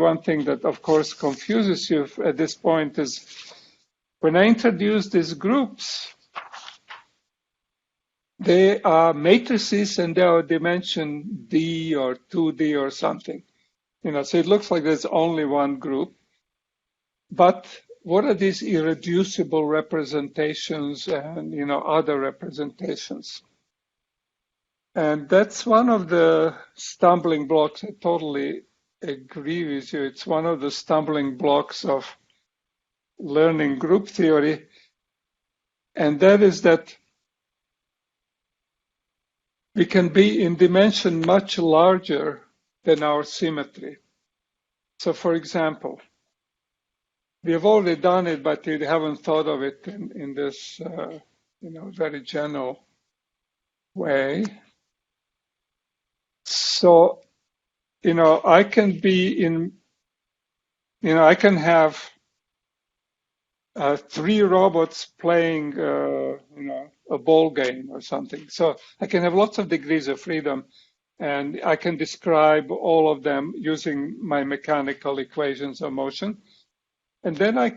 one thing that, of course, confuses you at this point is when I introduce these groups, they are matrices and they are dimension D or 2D or something. So it looks like there's only one group. But what are these irreducible representations and, other representations? And that's one of the stumbling blocks. I totally agree with you. It's one of the stumbling blocks of learning group theory. And that is that we can be in dimension much larger than our symmetry. So for example, we have already done it, but we haven't thought of it in this, very general way. So, I can be I can have 3 robots playing, a ball game or something. So I can have lots of degrees of freedom, and I can describe all of them using my mechanical equations of motion. And then I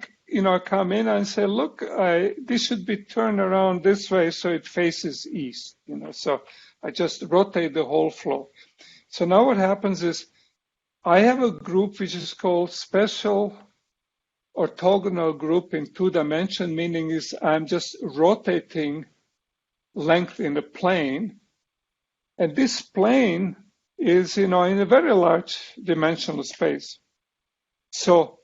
come in and say, look, this should be turned around this way so it faces east. So I just rotate the whole flow. So now what happens is I have a group which is called special orthogonal group in 2 dimensions, meaning is I'm just rotating length in the plane. And this plane is, in a very large dimensional space. So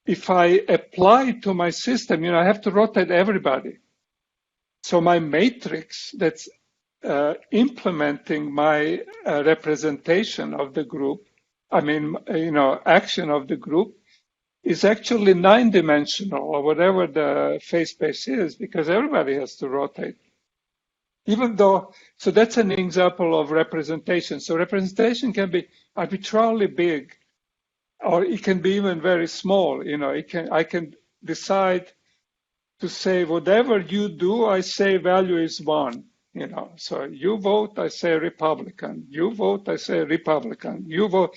if I apply to my system, I have to rotate everybody. So my matrix that's implementing my representation of the group, action of the group, is actually 9-dimensional or whatever the phase space is, because everybody has to rotate. So that's an example of representation. So representation can be arbitrarily big, or it can be even very small. I can decide to say whatever you do, I say value is 1. So you vote, I say Republican. You vote, I say Republican. You vote,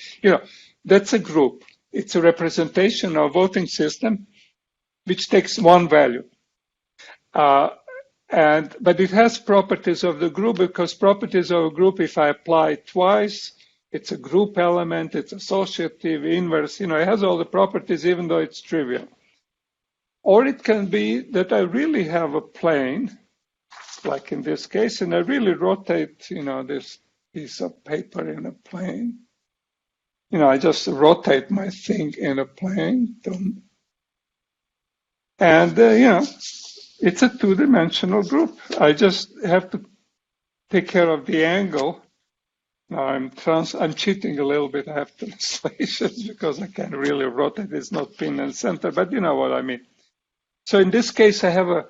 that's a group. It's a representation of voting system, which takes 1 value. But it has properties of the group, because properties of a group, if I apply twice, it's a group element, it's associative, inverse, it has all the properties, even though it's trivial. Or it can be that I really have a plane, like in this case, and I really rotate, this piece of paper in a plane. I just rotate my thing in a plane. And, it's a 2-dimensional group. I just have to take care of the angle. Now I'm cheating a little bit. I have translations because I can't really rotate. It's not pin and center, but you know what I mean. So in this case, I have a,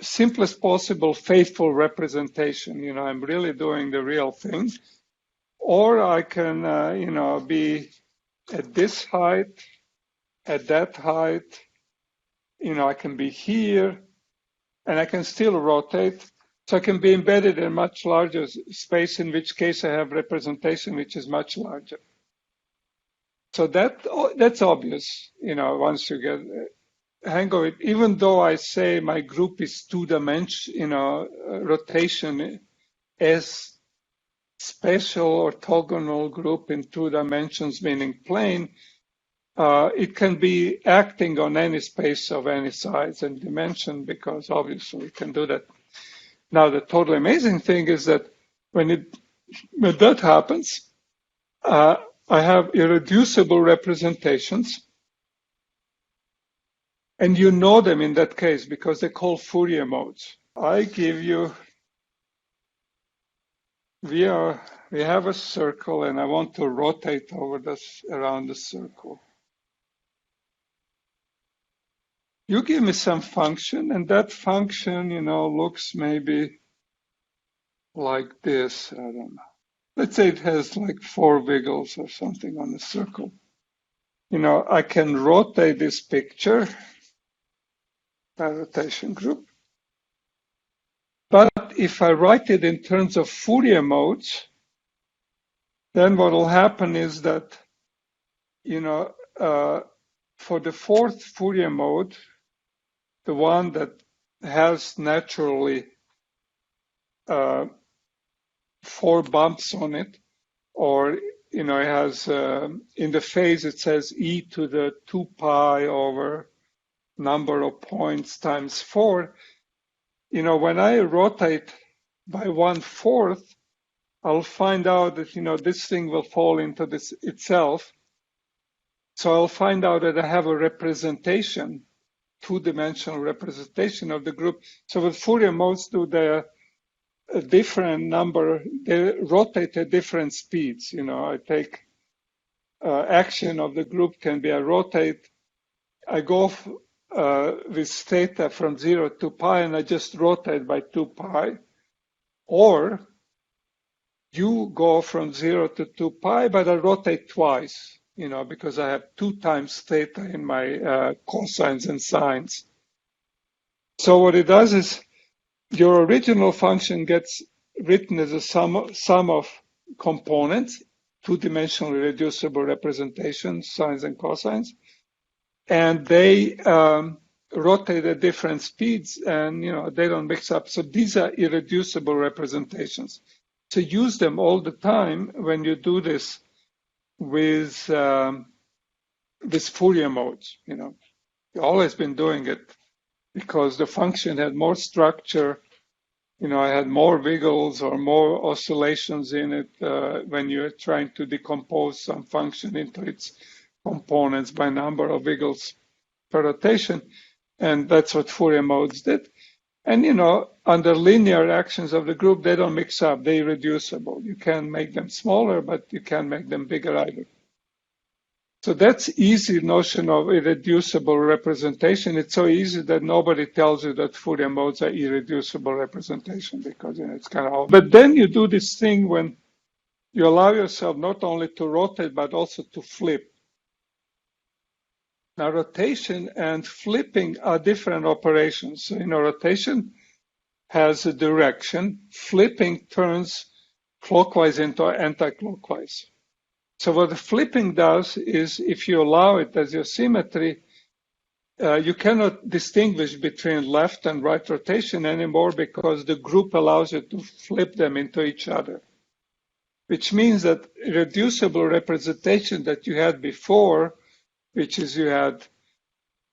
simplest possible faithful representation. I'm really doing the real thing. Or I can, be at this height, at that height. I can be here, and I can still rotate. So I can be embedded in a much larger space, in which case I have representation which is much larger. So that's obvious, once you get hang of it. Even though I say my group is 2-dimension, rotation as special orthogonal group in 2 dimensions, meaning plane, it can be acting on any space of any size and dimension, because obviously we can do that. Now, the totally amazing thing is that when that happens, I have irreducible representations, and you know them in that case because they're called Fourier modes. I give you, we have a circle, and I want to rotate around the circle. You give me some function, and that function, looks maybe like this. I don't know. Let's say it has like 4 wiggles or something on the circle. I can rotate this picture by rotation group. But if I write it in terms of Fourier modes, then what will happen is that for the fourth Fourier mode, the one that has naturally 4 bumps on it, or it has in the phase it says e to the 2 pi over number of points times 4. When I rotate by 1/4, I'll find out that this thing will fall into this itself. So I'll find out that I have a representation, two-dimensional representation of the group. So what Fourier modes do, they're a different number, they rotate at different speeds. I take action of the group can be I rotate, I go with theta from 0 to pi and I just rotate by 2 pi. Or you go from 0 to 2 pi, but I rotate twice, because I have 2 times theta in my cosines and sines. So what it does is your original function gets written as a sum of components, two-dimensionally reducible representations, sines and cosines, and they rotate at different speeds, and they don't mix up. So these are irreducible representations. So use them all the time when you do this with Fourier modes. You've always been doing it because the function had more structure. I had more wiggles or more oscillations in it when you're trying to decompose some function into its components by number of wiggles per rotation. And that's what Fourier modes did. And, under linear actions of the group, they don't mix up. They're irreducible. You can make them smaller, but you can't make them bigger either. So that's easy notion of irreducible representation. It's so easy that nobody tells you that Fourier modes are irreducible representation because it's kind of. But then you do this thing when you allow yourself not only to rotate but also to flip. Now, rotation and flipping are different operations. So, rotation has a direction. Flipping turns clockwise into anti-clockwise. So what the flipping does is, if you allow it as your symmetry, you cannot distinguish between left and right rotation anymore because the group allows you to flip them into each other, which means that reducible representation that you had before, which is you had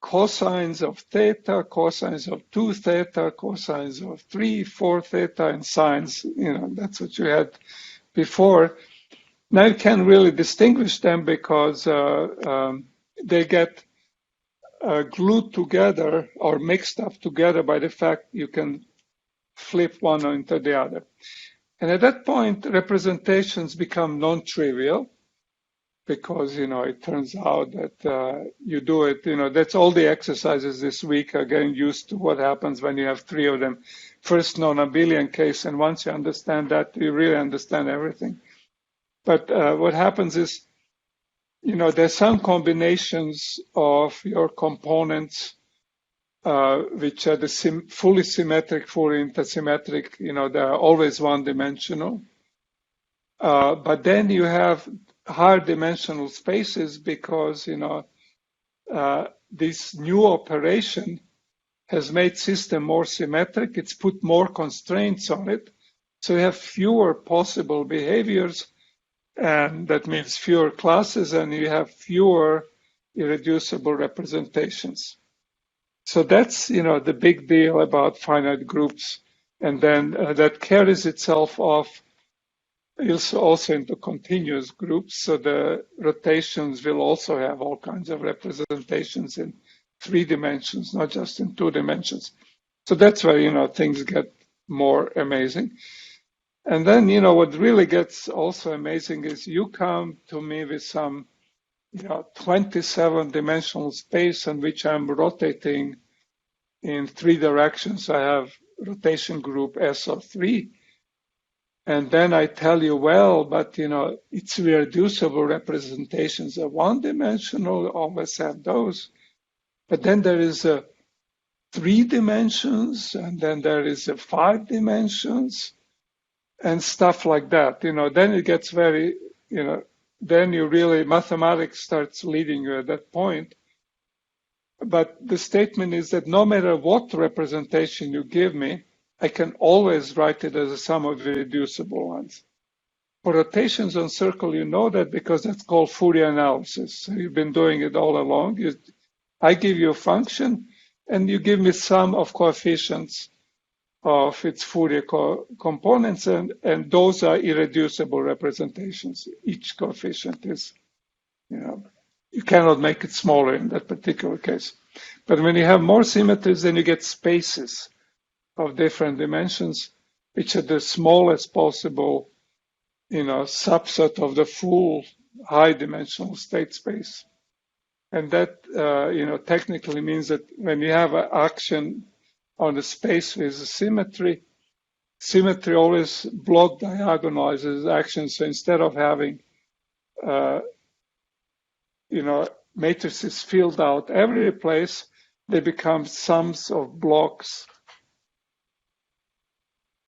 cosines of theta, cosines of 2 theta, cosines of 3, 4 theta, and sines, that's what you had before. Now you can't really distinguish them because they get glued together or mixed up together by the fact you can flip one into the other. And at that point, representations become non-trivial because, it turns out that you do it, that's all the exercises this week are getting used to what happens when you have 3 of them. First, non-abelian case, and once you understand that, you really understand everything. But what happens is, there's some combinations of your components which are the fully symmetric, fully intersymmetric, they're always one-dimensional. But then you have higher dimensional spaces because, this new operation has made system more symmetric. It's put more constraints on it. So you have fewer possible behaviors. And that means fewer classes, and you have fewer irreducible representations. So that's, the big deal about finite groups. And then that carries itself off also into continuous groups. So the rotations will also have all kinds of representations in 3 dimensions, not just in 2 dimensions. So that's where, things get more amazing. And then, what really gets also amazing is you come to me with some, 27-dimensional space in which I'm rotating in 3 directions. I have rotation group S of 3. And then I tell you, well, but, it's reducible representations of 1-dimensional, always have those. But then there is a 3 dimensions, and then there is a 5 dimensions. And stuff like that, then it gets very, then you really, mathematics starts leading you at that point. But the statement is that no matter what representation you give me, I can always write it as a sum of irreducible ones. For rotations on circle, you know that because that's called Fourier analysis. So you've been doing it all along. I give you a function, and you give me sum of coefficients of its Fourier components, and those are irreducible representations. Each coefficient is, you cannot make it smaller in that particular case. But when you have more symmetries, then you get spaces of different dimensions, which are the smallest possible, subset of the full high-dimensional state space. And that, technically means that when you have an action on the space with a symmetry always block diagonalizes action. So instead of having, matrices filled out every place, they become sums of blocks